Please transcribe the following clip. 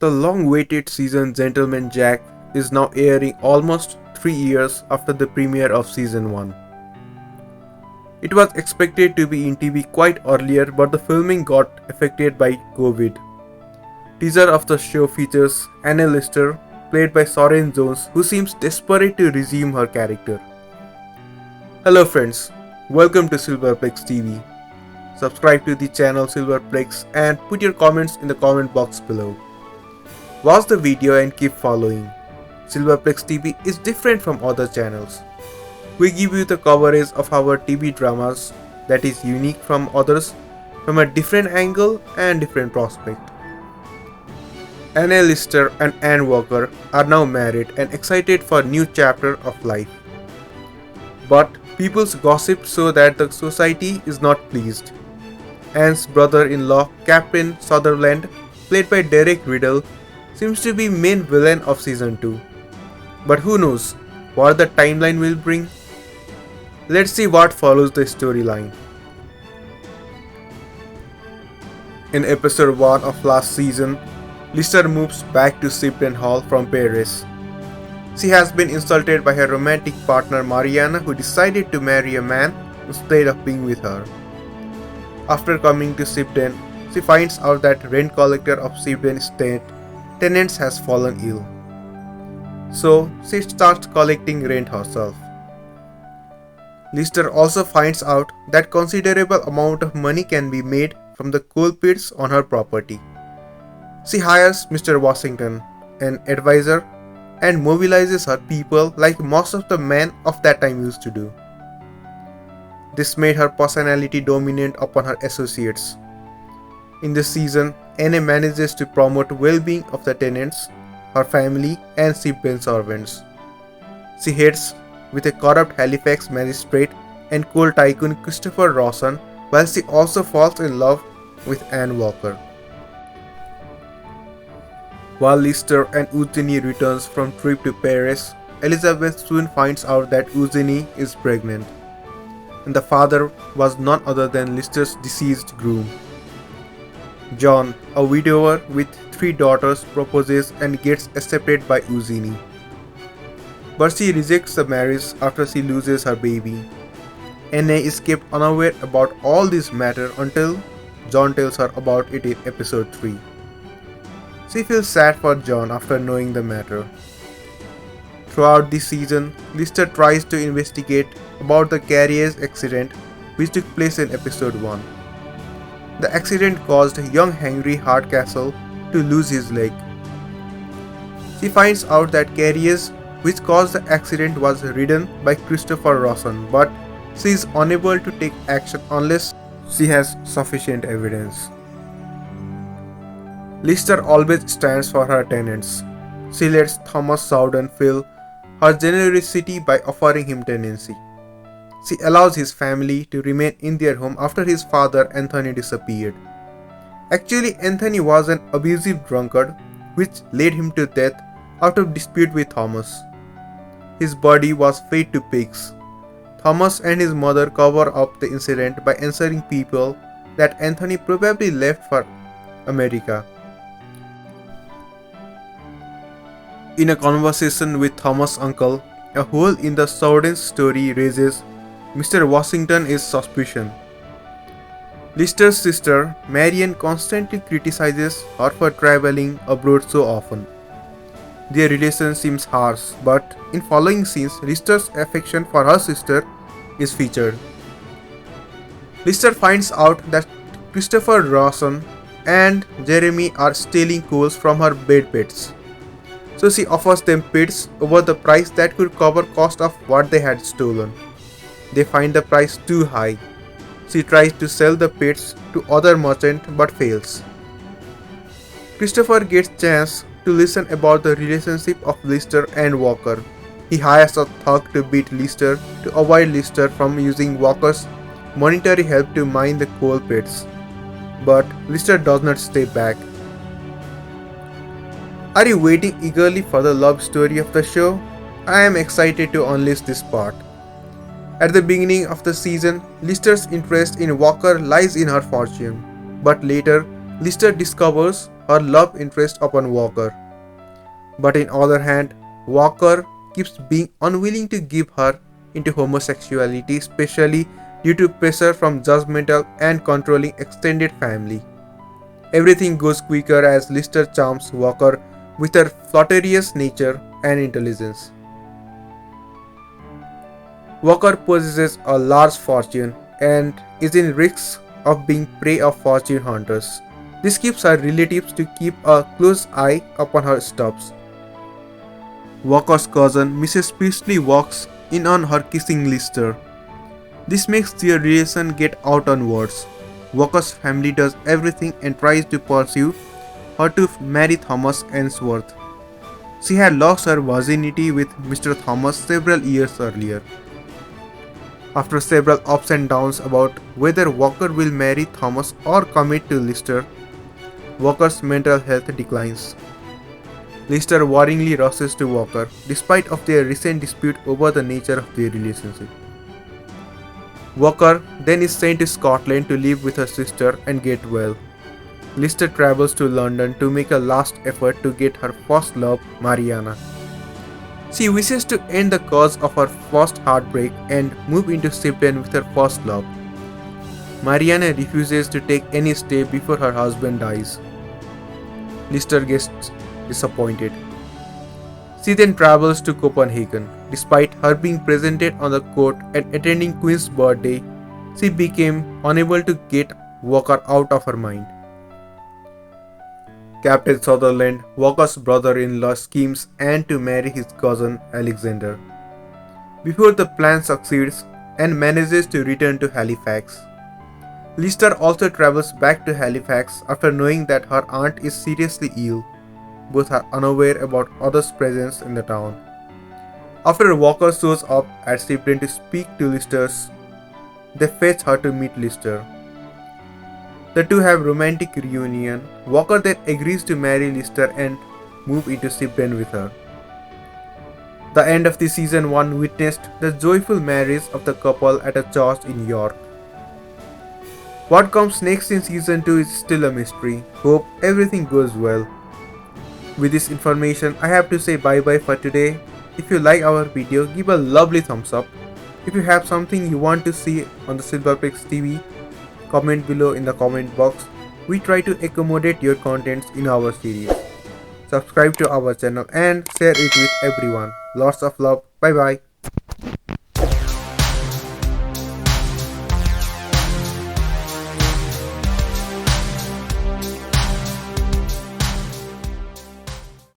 The long-awaited season Gentleman Jack is now airing almost 3 years after the premiere of season 1. It was expected to be in TV quite earlier, but the filming got affected by COVID. Teaser of the show features Anne Lister, played by Soren Jones, who seems desperate to resume her character. Hello friends, welcome to Silverplex TV. Subscribe to the channel Silverplex and put your comments in the comment box below. Watch the video and keep following. Silverplex TV is different from other channels. We give you the coverage of our TV dramas that is unique from others from a different angle and different prospect. Anne Lister and Anne Walker are now married and excited for a new chapter of life. But people's gossip show that the society is not pleased. Anne's brother-in-law, Captain Sutherland, played by Derek Riddle, seems to be main villain of season 2. But who knows what the timeline will bring? Let's see what follows the storyline. In episode 1 of last season, Lister moves back to Shipton Hall from Paris. She has been insulted by her romantic partner Mariana, who decided to marry a man instead of being with her. After coming to Shipton, she finds out that rent collector of Shipton estate tenants has fallen ill. So she starts collecting rent herself. Lister also finds out that considerable amount of money can be made from the coal pits on her property. She hires Mr. Washington, an advisor, and mobilizes her people like most of the men of that time used to do. This made her personality dominant upon her associates. In this season, Anne manages to promote well-being of the tenants, her family, and Shipton servants. She heads with a corrupt Halifax magistrate and coal tycoon Christopher Rawson, while she also falls in love with Anne Walker. While Lister and Eugenie returns from trip to Paris, Elizabeth soon finds out that Eugenie is pregnant, and the father was none other than Lister's deceased groom. John, a widower with 3 daughters, proposes and gets accepted by Eugenie. But she rejects the marriage after she loses her baby. Anne is kept unaware about all this matter until John tells her about it in episode 3. She feels sad for John after knowing the matter. Throughout this season, Lister tries to investigate about the carriage accident which took place in episode 1. The accident caused young Henry Hardcastle to lose his leg. She finds out that carriage which caused the accident was ridden by Christopher Rawson, but she is unable to take action unless she has sufficient evidence. Lister always stands for her tenants. She lets Thomas Sowden feel her generosity by offering him tenancy. She allows his family to remain in their home after his father Anthony disappeared. Actually, Anthony was an abusive drunkard which led him to death out of dispute with Thomas. His body was fed to pigs. Thomas and his mother cover up the incident by answering people that Anthony probably left for America. In a conversation with Thomas' uncle, a hole in the Sowden's story raises Mr. Washington is suspicion. Lister's sister, Marian, constantly criticizes her for traveling abroad so often. Their relation seems harsh, but in following scenes, Lister's affection for her sister is featured. Lister finds out that Christopher Rawson and Jeremy are stealing coals from her bed pits. So she offers them pits over the price that could cover cost of what they had stolen. They find the price too high. She tries to sell the pits to other merchants but fails. Christopher gets chance to listen about the relationship of Lister and Walker. He hires a thug to beat Lister to avoid Lister from using Walker's monetary help to mine the coal pits. But Lister does not stay back. Are you waiting eagerly for the love story of the show? I am excited to unleash this part. At the beginning of the season, Lister's interest in Walker lies in her fortune, but later, Lister discovers her love interest upon Walker. But on the other hand, Walker keeps being unwilling to give her into homosexuality, especially due to pressure from judgmental and controlling extended family. Everything goes quicker as Lister charms Walker with her flirtatious nature and intelligence. Walker possesses a large fortune and is in risk of being prey of fortune hunters. This keeps her relatives to keep a close eye upon her steps. Walker's cousin Mrs. Priestley walks in on her kissing Lister. This makes their relation get out on words. Walker's family does everything and tries to pursue her to marry Thomas Ainsworth. She had lost her virginity with Mr. Thomas several years earlier. After several ups and downs about whether Walker will marry Thomas or commit to Lister, Walker's mental health declines. Lister worryingly rushes to Walker, despite of their recent dispute over the nature of their relationship. Walker then is sent to Scotland to live with her sister and get well. Lister travels to London to make a last effort to get her first love, Mariana. She wishes to end the cause of her first heartbreak and move into Shipton with her first love. Mariana refuses to take any step before her husband dies. Lister gets disappointed. She then travels to Copenhagen. Despite her being presented on the court and attending Queen's birthday, she became unable to get Walker out of her mind. Captain Sutherland, Walker's brother-in-law, schemes Anne to marry his cousin Alexander. Before the plan succeeds, Anne manages to return to Halifax. Lister also travels back to Halifax after knowing that her aunt is seriously ill. Both are unaware about others' presence in the town. After Walker shows up at Shipton to speak to Lister, they fetch her to meet Lister. The two have romantic reunion. Walker then agrees to marry Lister and move into Shipton with her. The end of the season 1 witnessed the joyful marriage of the couple at a church in York. What comes next in season 2 is still a mystery. Hope everything goes well. With this information, I have to say bye-bye for today. If you like our video, give a lovely thumbs up. If you have something you want to see on the Silverplex TV, comment below in the comment box. We try to accommodate your contents in our series. Subscribe to our channel and share it with everyone. Lots of love. Bye bye.